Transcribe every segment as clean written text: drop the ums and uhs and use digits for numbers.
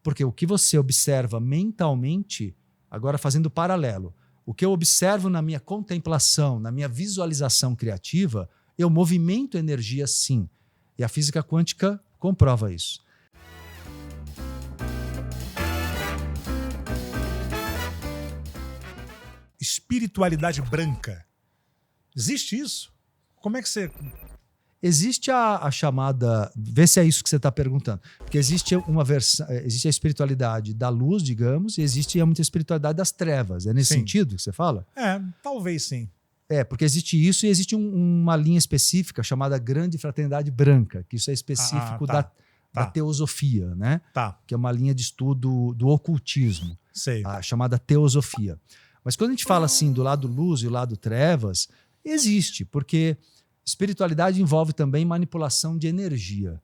Porque o que você observa mentalmente, agora fazendo paralelo, o que eu observo na minha contemplação, na minha visualização criativa, eu movimento energia sim. E a física quântica comprova isso. Espiritualidade branca. Existe isso? Como é que você... Existe a chamada... Vê se é isso que você está perguntando. Porque existe uma versão, existe a espiritualidade da luz, digamos, e existe muita espiritualidade das trevas. É nesse sentido que você fala? Talvez sim. Porque existe isso e existe uma linha específica chamada Grande Fraternidade Branca, que isso é específico da teosofia, né? Que é uma linha de estudo do ocultismo, a chamada teosofia. Mas quando a gente fala assim do lado luz e do lado trevas, existe, porque espiritualidade envolve também manipulação de energia.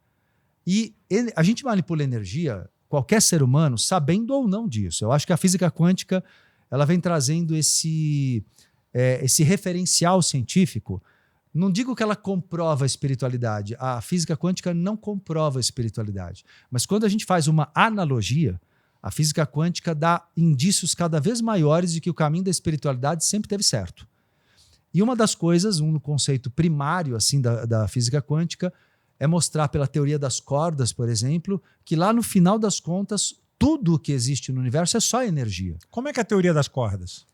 E a gente manipula energia, qualquer ser humano, sabendo ou não disso. Eu acho que a física quântica ela vem trazendo esse referencial científico. Não digo que ela comprova a espiritualidade. A física quântica não comprova a espiritualidade. Mas quando a gente faz uma analogia, a física quântica dá indícios cada vez maiores de que o caminho da espiritualidade sempre teve certo. E uma das coisas, um conceito primário assim, da física quântica, é mostrar pela teoria das cordas, por exemplo, que lá no final das contas, tudo o que existe no universo é só energia. Como é que é a teoria das cordas?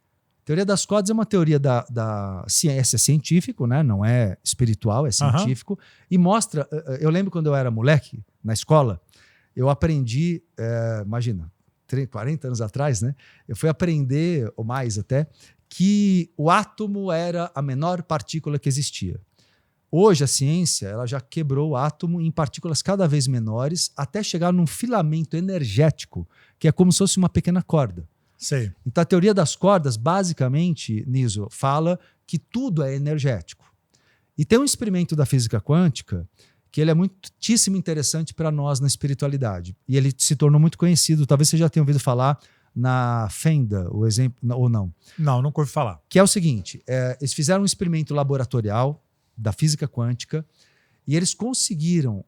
A teoria das cordas é uma teoria da ciência, científico, né? Não é espiritual, é científico. E mostra... Eu lembro quando eu era moleque, na escola, eu aprendi, imagina, 40 anos atrás, né? Eu fui aprender, ou mais até, que o átomo era a menor partícula que existia. Hoje a ciência ela já quebrou o átomo em partículas cada vez menores até chegar num filamento energético, que é como se fosse uma pequena corda. Sei. Então a teoria das cordas, basicamente, Niso, fala que tudo é energético. E tem um experimento da física quântica que ele é muitíssimo interessante para nós na espiritualidade. E ele se tornou muito conhecido, talvez você já tenha ouvido falar na Fenda, o exemplo, ou não? Não, nunca ouvi falar. Que é o seguinte, eles fizeram um experimento laboratorial da física quântica e eles conseguiram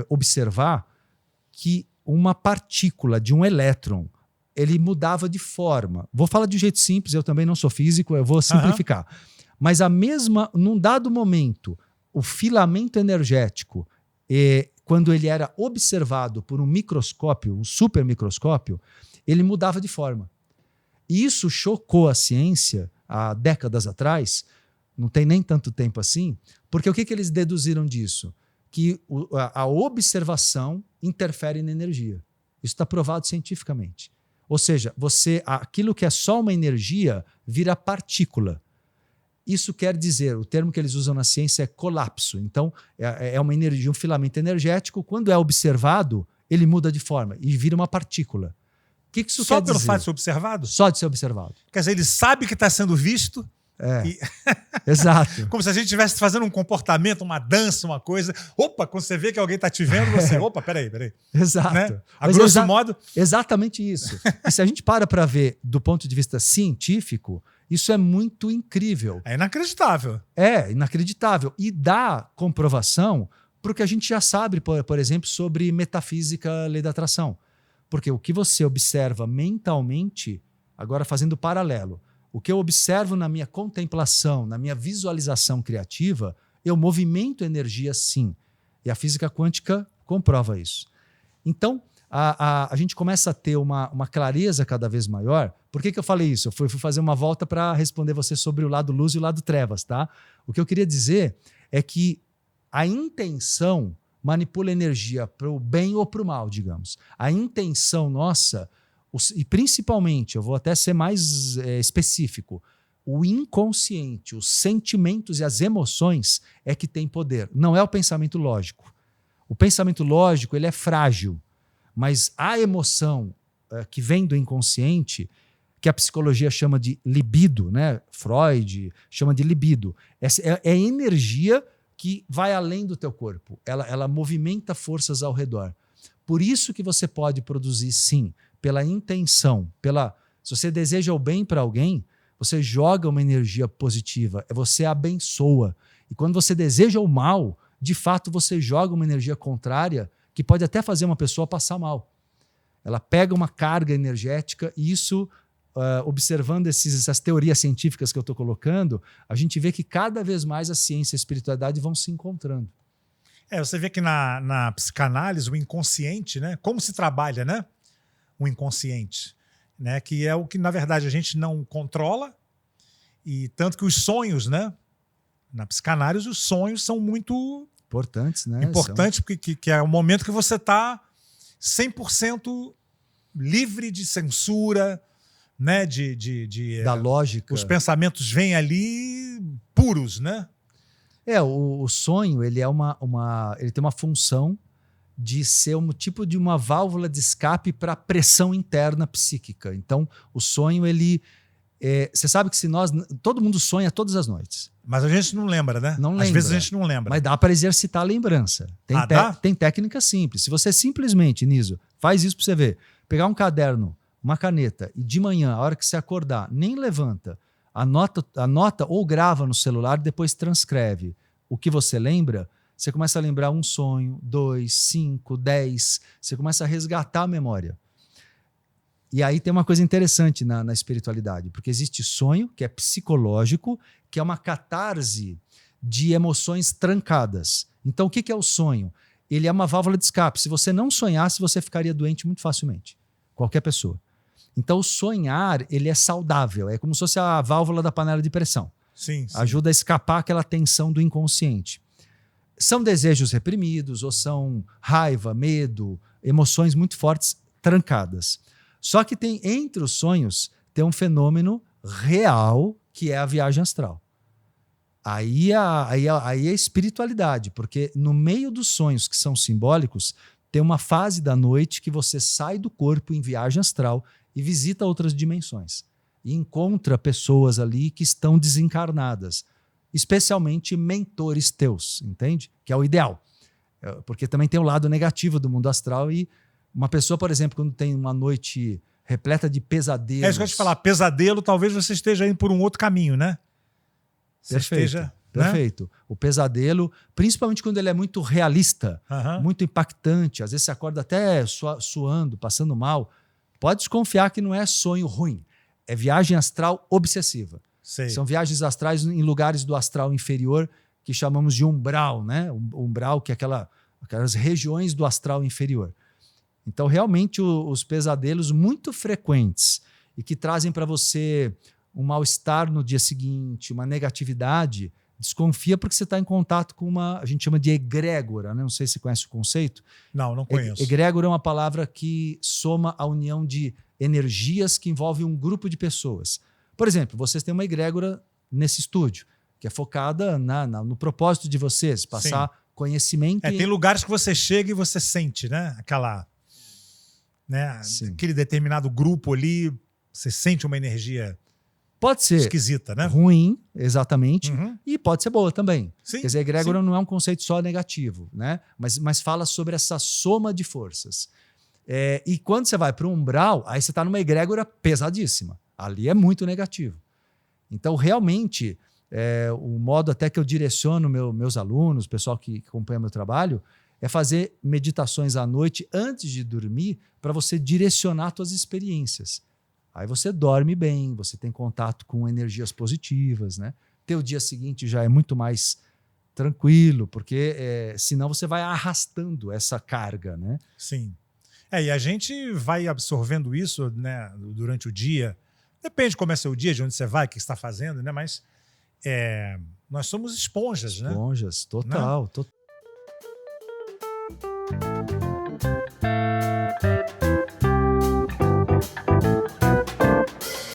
observar que uma partícula de um elétron ele mudava de forma. Vou falar de um jeito simples, eu também não sou físico, eu vou simplificar. Mas num dado momento, o filamento energético, quando ele era observado por um microscópio, um supermicroscópio, ele mudava de forma. E isso chocou a ciência há décadas atrás, não tem nem tanto tempo assim, porque o que eles deduziram disso? Que a observação interfere na energia. Isso está provado cientificamente. Ou seja, aquilo que é só uma energia vira partícula. Isso quer dizer, o termo que eles usam na ciência é colapso. Então, é uma energia, um filamento energético, quando é observado, ele muda de forma e vira uma partícula. O que isso quer dizer? Só pelo fato de ser observado? Só de ser observado. Quer dizer, ele sabe que está sendo visto. Exato. Como se a gente estivesse fazendo um comportamento, uma dança, uma coisa. Opa, quando você vê que alguém está te vendo, você... Opa, peraí. Exato. Né? A grosso modo... Exatamente isso. E se a gente para ver do ponto de vista científico, isso é muito incrível. É inacreditável. É inacreditável. E dá comprovação para o que a gente já sabe, por exemplo, sobre metafísica, lei da atração. Porque o que você observa mentalmente, agora fazendo paralelo, o que eu observo na minha contemplação, na minha visualização criativa, eu movimento energia sim. E a física quântica comprova isso. Então, a gente começa a ter uma clareza cada vez maior. Por que eu falei isso? Eu fui fazer uma volta para responder você sobre o lado luz e o lado trevas. Tá? O que eu queria dizer é que a intenção manipula energia para o bem ou para o mal, digamos. A intenção nossa... E principalmente, eu vou até ser mais específico, o inconsciente, os sentimentos e as emoções é que tem poder, não é o pensamento lógico. O pensamento lógico ele é frágil, mas a emoção que vem do inconsciente, que a psicologia chama de libido, né? Freud chama de libido, é energia que vai além do teu corpo, ela movimenta forças ao redor. Por isso que você pode produzir, sim, pela intenção, se você deseja o bem para alguém, você joga uma energia positiva, você abençoa. E quando você deseja o mal, de fato você joga uma energia contrária que pode até fazer uma pessoa passar mal. Ela pega uma carga energética e isso, observando essas teorias científicas que eu estou colocando, a gente vê que cada vez mais a ciência e a espiritualidade vão se encontrando. Você vê que na psicanálise, o inconsciente, né? Como se trabalha, né? O inconsciente, né? Que é o que, na verdade, a gente não controla, e tanto que os sonhos, né? Na psicanálise, os sonhos são muito Importantes, né? importantes, porque que é o momento que você está 100% livre de censura, né? Da lógica. Os pensamentos vêm ali puros, né? O sonho, ele tem uma função de ser um tipo de uma válvula de escape para a pressão interna psíquica. Então, o sonho, você sabe que todo mundo sonha todas as noites. Mas a gente não lembra, né? Não lembra. Às vezes a gente não lembra. Mas dá para exercitar a lembrança. Tem técnica simples. Se você simplesmente, Niso, faz isso para você ver. Pegar um caderno, uma caneta e de manhã, a hora que você acordar, nem levanta, anota ou grava no celular e depois transcreve o que você lembra, você começa a lembrar um sonho, 2, 5, 10, você começa a resgatar a memória. E aí tem uma coisa interessante na espiritualidade, porque existe sonho, que é psicológico, que é uma catarse de emoções trancadas. Então, o que é o sonho? Ele é uma válvula de escape. Se você não sonhasse, você ficaria doente muito facilmente. Qualquer pessoa. Então, o sonhar, ele é saudável. É como se fosse a válvula da panela de pressão. Sim. Ajuda a escapar aquela tensão do inconsciente. São desejos reprimidos, ou são raiva, medo, emoções muito fortes, trancadas. Só que entre os sonhos, tem um fenômeno real, que é a viagem astral. Aí é espiritualidade, porque no meio dos sonhos que são simbólicos, tem uma fase da noite que você sai do corpo em viagem astral e visita outras dimensões. E encontra pessoas ali que estão desencarnadas, especialmente mentores teus, entende? Que é o ideal. Porque também tem o lado negativo do mundo astral e uma pessoa, por exemplo, quando tem uma noite repleta de pesadelos... É isso que eu ia te falar, pesadelo, talvez você esteja indo por um outro caminho, né? Perfeito. O pesadelo, principalmente quando ele é muito realista, muito impactante, às vezes você acorda até suando, passando mal, pode desconfiar que não é sonho ruim, é viagem astral obsessiva. Sei. São viagens astrais em lugares do astral inferior que chamamos de umbral, né? Umbral, que é aquelas regiões do astral inferior. Então, realmente, os pesadelos muito frequentes e que trazem para você um mal-estar no dia seguinte, uma negatividade, desconfia porque você está em contato com a gente chama de egrégora, né? Não sei se você conhece o conceito. Não conheço. Egrégora é uma palavra que soma a união de energias que envolve um grupo de pessoas. Por exemplo, vocês têm uma egrégora nesse estúdio, que é focada no propósito de vocês, passar conhecimento. Tem lugares que você chega e você sente, né? Aquele determinado grupo ali, você sente uma energia pode ser esquisita, né? Ruim, exatamente, e pode ser boa também. Sim, quer dizer, egrégora não é um conceito só negativo, né? Mas fala sobre essa soma de forças. E quando você vai para o umbral, aí você está numa egrégora pesadíssima. Ali é muito negativo. Então, realmente, o modo até que eu direciono meus alunos, o pessoal que acompanha meu trabalho, é fazer meditações à noite antes de dormir para você direcionar suas experiências. Aí você dorme bem, você tem contato com energias positivas, né? Teu dia seguinte já é muito mais tranquilo, porque senão você vai arrastando essa carga, né? Sim. E a gente vai absorvendo isso, né, durante o dia. Depende de como é seu dia, de onde você vai, o que você está fazendo, né? Mas nós somos esponjas, né? Esponjas, total. Né?